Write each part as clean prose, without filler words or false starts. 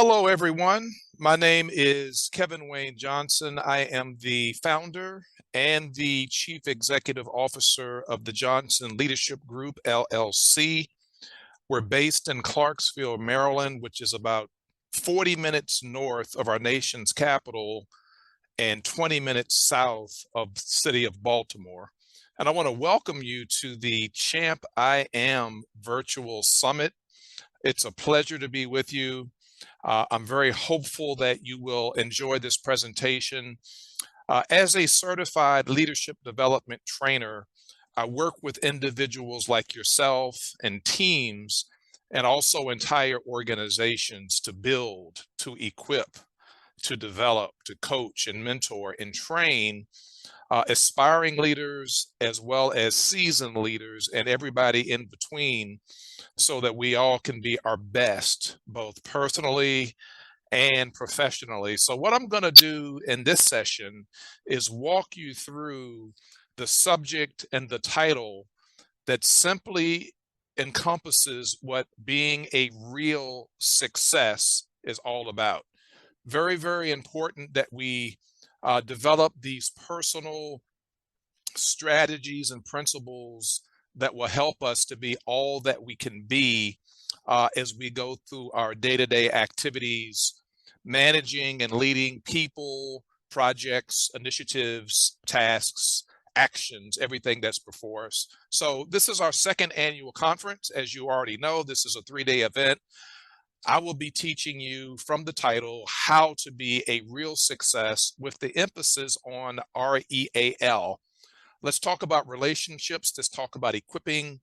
Hello, everyone. My name is Kevin Wayne Johnson. I am the founder and the Chief Executive Officer of the Johnson Leadership Group, LLC. We're based in Clarksville, Maryland, which is about 40 minutes north of our nation's capital and 20 minutes south of the city of Baltimore. And I want to welcome you to the CHAMPIAM Virtual Summit. It's a pleasure to be with you. I'm very hopeful that you will enjoy this presentation. As a certified leadership development trainer, I work with individuals like yourself and teams, and also entire organizations to build, to equip, to develop, to coach and mentor and train aspiring leaders as well as seasoned leaders and everybody in between, so that we all can be our best, both personally and professionally. So what I'm going to do in this session is walk you through the subject and the title that simply encompasses what being a real success is all about. Very, very important that we develop these personal strategies and principles that will help us to be all that we can be as we go through our day-to-day activities, managing and leading people, projects, initiatives, tasks, actions, everything that's before us. So this is our second annual conference. As you already know, this is a 3-day event. I will be teaching you from the title how to be a real success, with the emphasis on R.E.A.L. Let's talk about relationships. Let's talk about equipping.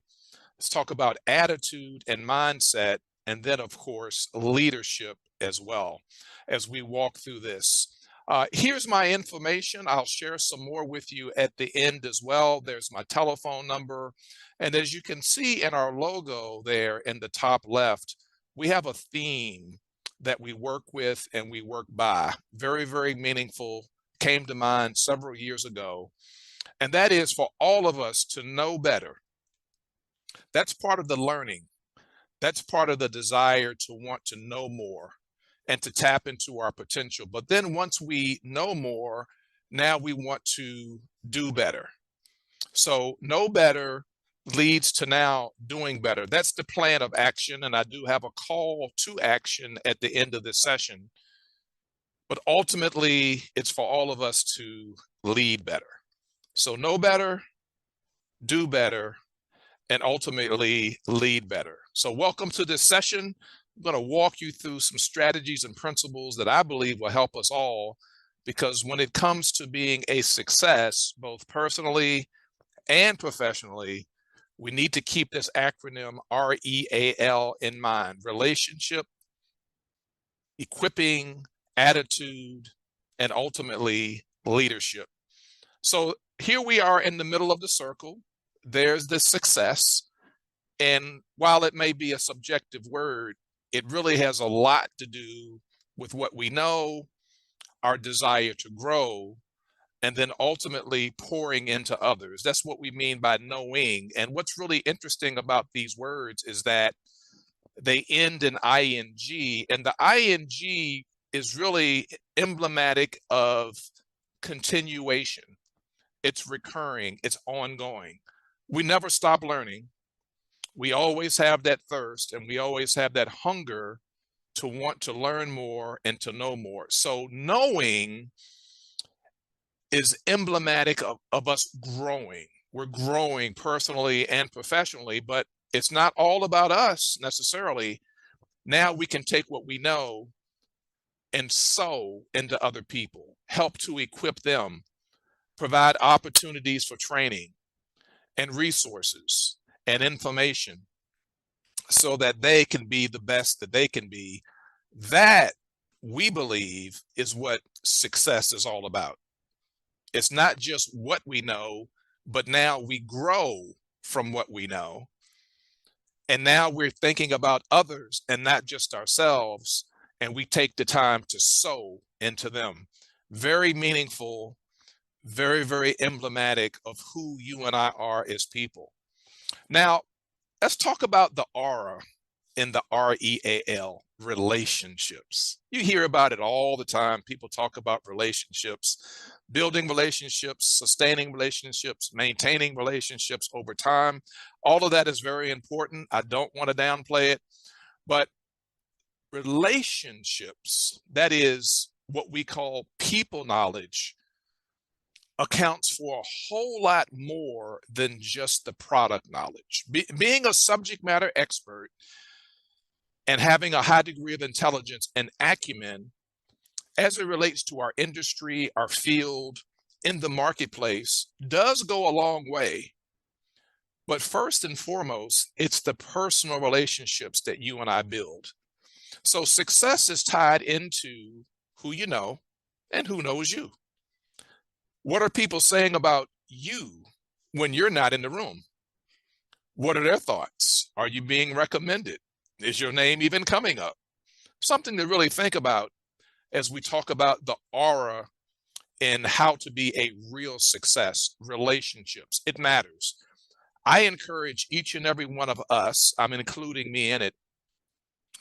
Let's talk about attitude and mindset. And then, of course, leadership as well as we walk through this. Here's my information. I'll share some more with you at the end as well. There's my telephone number. And as you can see in our logo there in the top left, we have a theme that we work with and we work by. Very, very meaningful. Came to mind several years ago. And that is for all of us to know better. That's part of the learning. That's part of the desire to want to know more and to tap into our potential. But then once we know more, now we want to do better. So know better leads to now doing better. That's the plan of action. And I do have a call to action at the end of this session. But ultimately, it's for all of us to lead better. So know better, do better, and ultimately lead better. So welcome to this session. I'm going to walk you through some strategies and principles that I believe will help us all, because when it comes to being a success, both personally and professionally, we need to keep this acronym R.E.A.L. in mind: relationship, equipping, attitude, and ultimately leadership. So here we are in the middle of the circle. There's the success. And while it may be a subjective word, it really has a lot to do with what we know, our desire to grow, and then ultimately pouring into others. That's what we mean by knowing. And what's really interesting about these words is that they end in ing, and the ing is really emblematic of continuation. It's recurring, it's ongoing. We never stop learning. We always have that thirst, and we always have that hunger to want to learn more and to know more. So knowing is emblematic of us growing. We're growing personally and professionally, but it's not all about us necessarily. Now we can take what we know and sow into other people, help to equip them, provide opportunities for training and resources and information so that they can be the best that they can be. That, we believe, is what success is all about. It's not just what we know, but now we grow from what we know. And now we're thinking about others and not just ourselves, and we take the time to sow into them. Very meaningful, very, very emblematic of who you and I are as people. Now, let's talk about the aura in the R.E.A.L. relationships. You hear about it all the time. People talk about relationships, building relationships, sustaining relationships, maintaining relationships over time. All of that is very important. I don't want to downplay it, but relationships, that is what we call people knowledge, accounts for a whole lot more than just the product knowledge. Being a subject matter expert and having a high degree of intelligence and acumen as it relates to our industry, our field, in the marketplace does go a long way. But first and foremost, it's the personal relationships that you and I build. So success is tied into who you know and who knows you. What are people saying about you when you're not in the room? What are their thoughts? Are you being recommended? Is your name even coming up? Something to really think about as we talk about the aura and how to be a real success. Relationships, it matters. I encourage each and every one of us, I'm including me in it,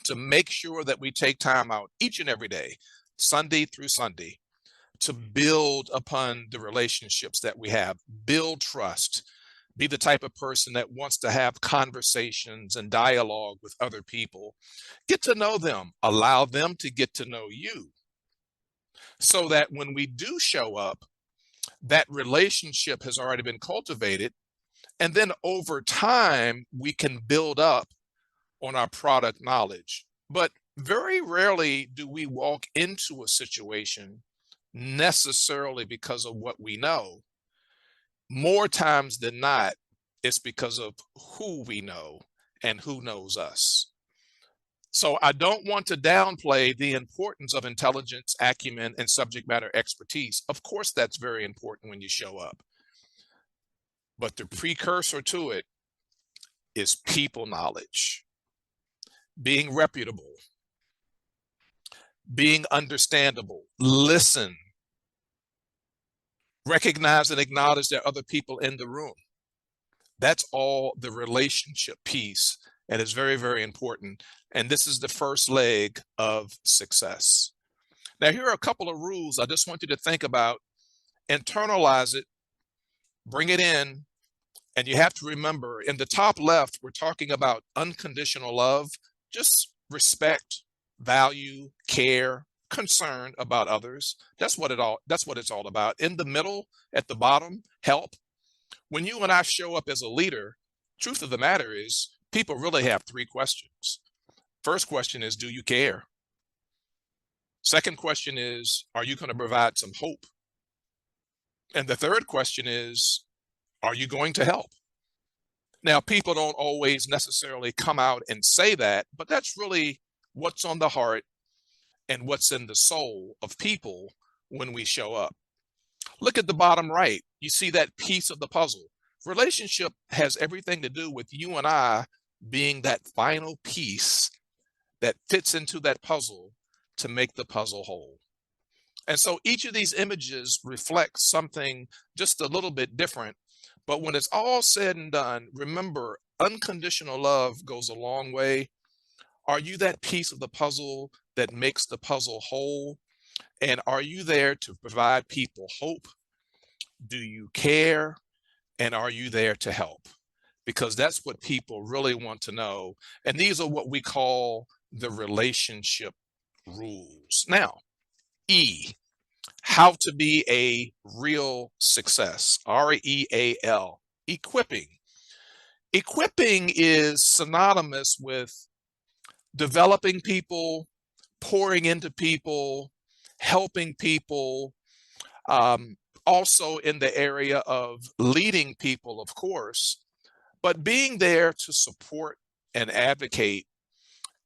to make sure that we take time out each and every day, Sunday through Sunday, to build upon the relationships that we have, build trust, be the type of person that wants to have conversations and dialogue with other people. Get to know them, allow them to get to know you, so that when we do show up, that relationship has already been cultivated. And then over time, we can build up on our product knowledge. But very rarely do we walk into a situation necessarily because of what we know. More times than not, it's because of who we know and who knows us. So I don't want to downplay the importance of intelligence, acumen, and subject matter expertise. Of course, that's very important when you show up. But the precursor to it is people knowledge, being reputable, being understandable, listen, recognize and acknowledge there are other people in the room. That's all the relationship piece, and it's very, very important. And this is the first leg of success. Now, here are a couple of rules I just want you to think about, internalize it, bring it in, and you have to remember, in the top left, we're talking about unconditional love, just respect, value, care, concern about others. That's what it's all about. In the middle, at the bottom, help. When you and I show up as a leader, truth of the matter is, people really have three questions. First question is, do you care? Second question is, are you going to provide some hope? And the third question is, are you going to help? Now, people don't always necessarily come out and say that, but that's really what's on the heart and what's in the soul of people when we show up. Look at the bottom right. You see that piece of the puzzle. Relationship has everything to do with you and I being that final piece that fits into that puzzle to make the puzzle whole. And so each of these images reflects something just a little bit different. But when it's all said and done, remember, unconditional love goes a long way. Are you that piece of the puzzle that makes the puzzle whole? And are you there to provide people hope? Do you care? And are you there to help? Because that's what people really want to know. And these are what we call the relationship rules. Now, E, how to be a real success, R.E.A.L, equipping. Equipping is synonymous with developing people, pouring into people, helping people, also in the area of leading people, of course, but being there to support and advocate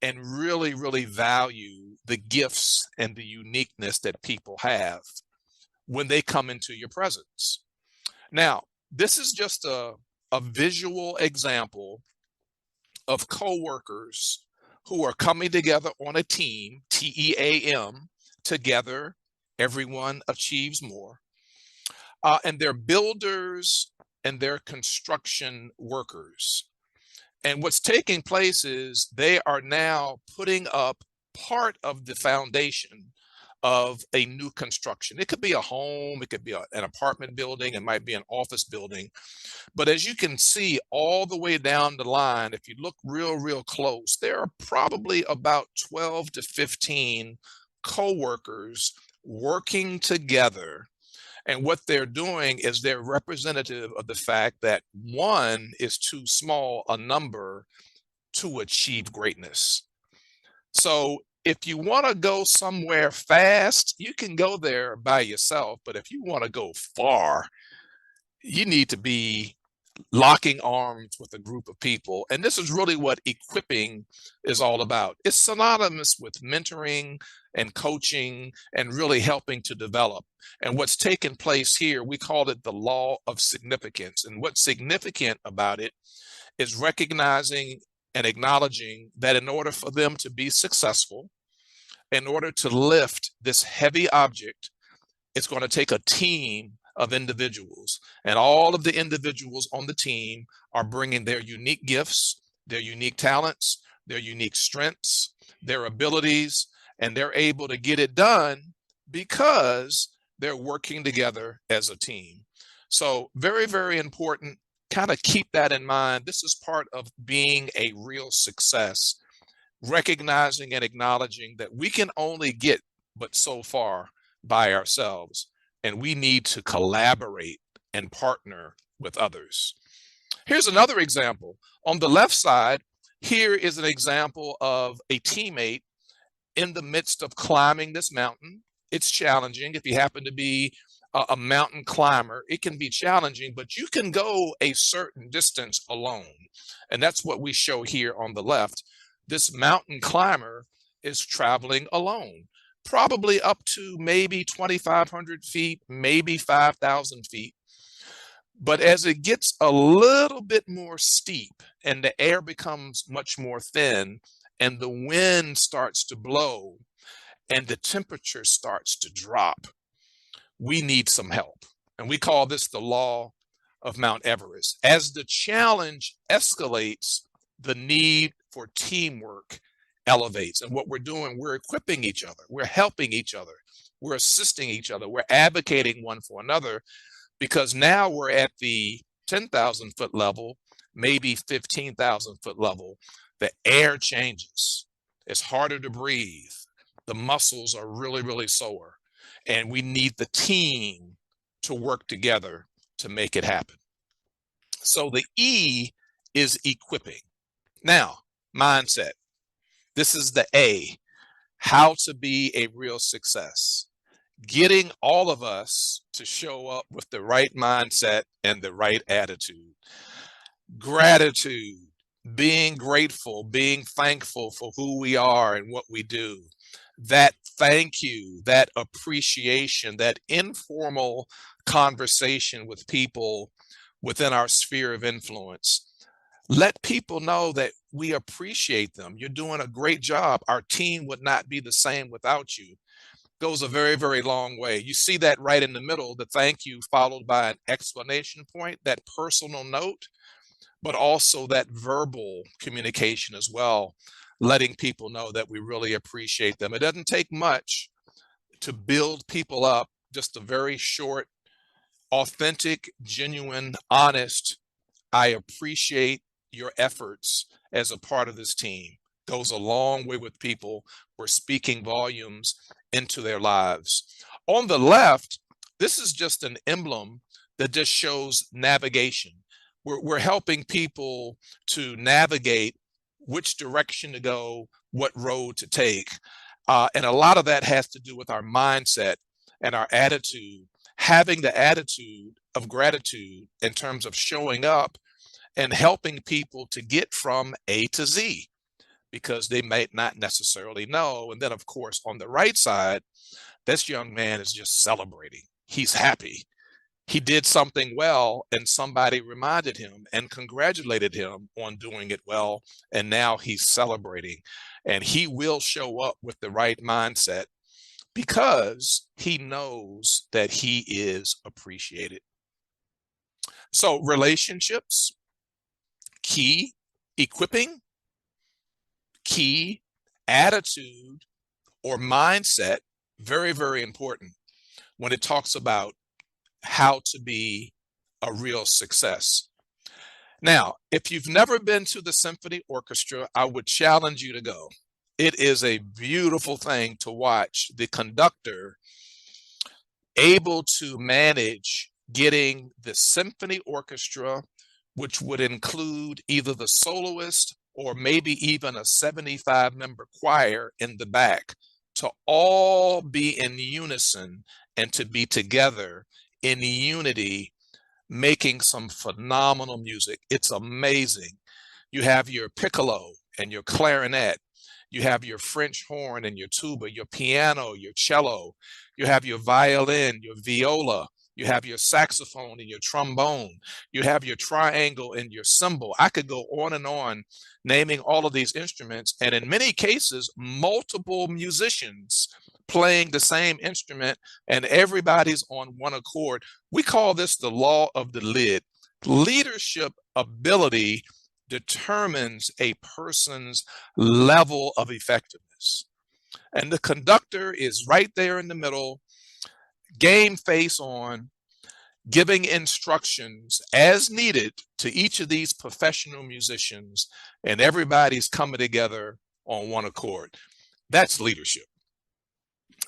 and really, really value the gifts and the uniqueness that people have when they come into your presence. Now, this is just a visual example of coworkers who are coming together on a team, TEAM, together, everyone achieves more. And they're builders and they're construction workers. And what's taking place is they are now putting up part of the foundation of a new construction. It could be a home, it could be an apartment building, it might be an office building. But as you can see all the way down the line, if you look real close, there are probably about 12 to 15 co-workers working together. And what they're doing is they're representative of the fact that one is too small a number to achieve greatness. So if you want to go somewhere fast, you can go there by yourself. But if you want to go far, you need to be locking arms with a group of people. And this is really what equipping is all about. It's synonymous with mentoring and coaching and really helping to develop. And what's taken place here, we call it the law of significance. And what's significant about it is recognizing and acknowledging that in order for them to be successful, in order to lift this heavy object, it's going to take a team of individuals, and all of the individuals on the team are bringing their unique gifts, their unique talents, their unique strengths, their abilities, and they're able to get it done because they're working together as a team. So very important. Kind of keep that in mind. This is part of being a real success, recognizing and acknowledging that we can only get but so far by ourselves, and we need to collaborate and partner with others. Here's another example. On the left side, here is an example of a teammate in the midst of climbing this mountain. It's challenging. If you happen to be a mountain climber, it can be challenging, but you can go a certain distance alone. And that's what we show here on the left. This mountain climber is traveling alone, probably up to maybe 2,500 feet, maybe 5,000 feet. But as it gets a little bit more steep and the air becomes much more thin and the wind starts to blow and the temperature starts to drop, we need some help. And we call this the law of Mount Everest. As the challenge escalates, the need for teamwork elevates. And what we're doing, we're equipping each other, we're helping each other, we're assisting each other, we're advocating one for another, because now we're at the 10,000 foot level, maybe 15,000 foot level. The air changes. It's harder to breathe. The muscles are really sore. And we need the team to work together to make it happen. So the E is equipping. Now, mindset. This is the A, how to be a real success. Getting all of us to show up with the right mindset and the right attitude. Gratitude, being grateful, being thankful for who we are and what we do. That thank you, that appreciation, that informal conversation with people within our sphere of influence. Let people know that we appreciate them. You're doing a great job. Our team would not be the same without you. Goes a very long way. You see that right in the middle, the thank you followed by an explanation point, that personal note, but also that verbal communication as well, letting people know that we really appreciate them. It doesn't take much to build people up, just a very short, authentic, genuine, honest, I appreciate your efforts as a part of this team. Goes a long way with people. We're speaking volumes into their lives. On the left, this is just an emblem that just shows navigation. We're helping people to navigate which direction to go, what road to take. And a lot of that has to do with our mindset and our attitude, having the attitude of gratitude in terms of showing up and helping people to get from A to Z, because they might not necessarily know. And then, of course, on the right side, this young man is just celebrating. He's happy. He did something well, and somebody reminded him and congratulated him on doing it well. And now he's celebrating. And he will show up with the right mindset because he knows that he is appreciated. So relationships, key. Equipping, key. attitude or mindset, very, very important when it talks about how to be a real success. Now, if you've never been to the symphony orchestra, I would challenge you to go. It is a beautiful thing to watch the conductor able to manage getting the symphony orchestra, which would include either the soloist or maybe even a 75-member choir in the back, to all be in unison and to be together in unity, making some phenomenal music. It's amazing. You have your piccolo and your clarinet. You have your French horn and your tuba, your piano, your cello. You have your violin, your viola. You have your saxophone and your trombone. You have your triangle and your cymbal. I could go on naming all of these instruments, and in many cases, multiple musicians playing the same instrument, and everybody's on one accord. We call this the law of the lid. Leadership ability determines a person's level of effectiveness. And the conductor is right there in the middle, game face on, giving instructions as needed to each of these professional musicians, and everybody's coming together on one accord. That's leadership.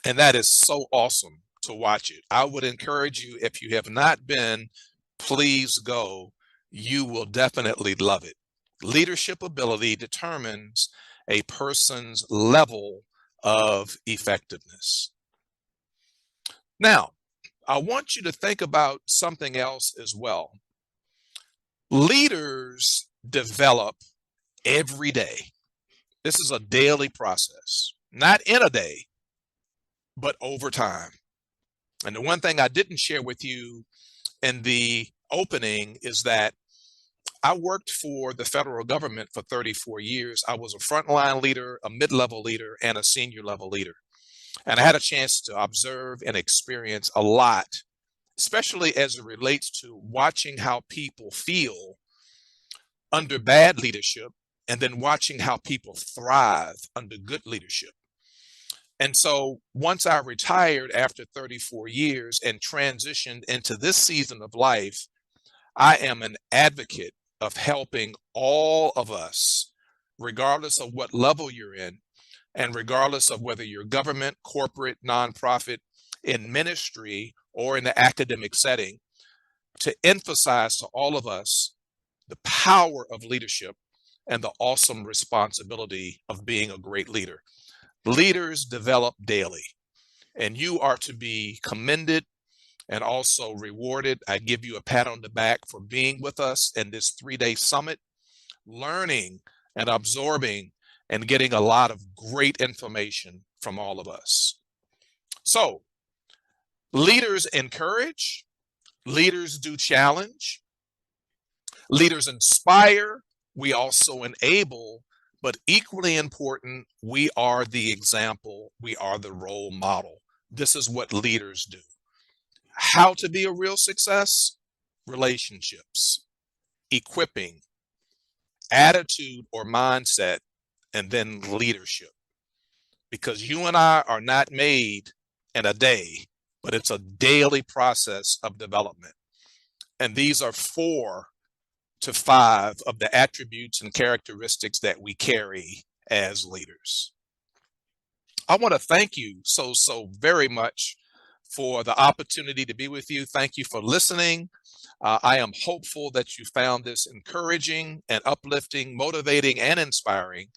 And that is so awesome to watch it. I would encourage you, if you have not been, please go. You will definitely love it. Leadership ability determines a person's level of effectiveness. Now, I want you to think about something else as well. Leaders develop every day. This is a daily process, not in a day, but over time. And the one thing I didn't share with you in the opening is that I worked for the federal government for 34 years. I was a frontline leader, a mid-level leader, and a senior level leader. And I had a chance to observe and experience a lot, especially as it relates to watching how people feel under bad leadership, and then watching how people thrive under good leadership. And so once I retired after 34 years and transitioned into this season of life, I am an advocate of helping all of us, regardless of what level you're in, and regardless of whether you're government, corporate, nonprofit, in ministry, or in the academic setting, to emphasize to all of us the power of leadership and the awesome responsibility of being a great leader. Leaders develop daily, and you are to be commended and also rewarded. I give you a pat on the back for being with us in this 3-day summit, learning and absorbing and getting a lot of great information from all of us. So, leaders encourage, leaders do challenge, leaders inspire, we also enable, but equally important, we are the example, we are the role model. This is what leaders do. How to be a real success? Relationships, equipping, attitude or mindset, and then leadership. Because you and I are not made in a day, but it's a daily process of development. And these are 4 to 5 of the attributes and characteristics that we carry as leaders. I want to thank you so very much for the opportunity to be with you. Thank you for listening. I am hopeful that you found this encouraging and uplifting, motivating, and inspiring.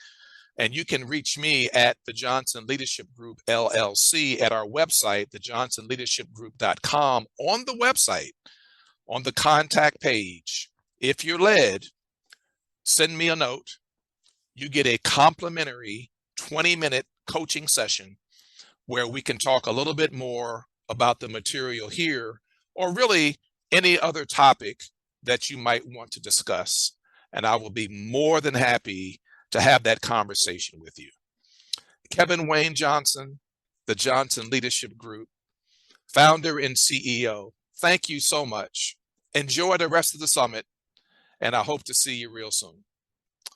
And you can reach me at the Johnson Leadership Group, LLC, at our website, thejohnsonleadershipgroup.com. On the website, on the contact page, if you're led, send me a note. You get a complimentary 20-minute coaching session where we can talk a little bit more about the material here, or really any other topic that you might want to discuss. And I will be more than happy to have that conversation with you. Kevin Wayne Johnson, the Johnson Leadership Group, founder and CEO. Thank you so much. Enjoy the rest of the summit, and I hope to see you real soon.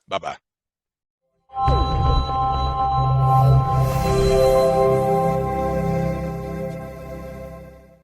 Bye-bye.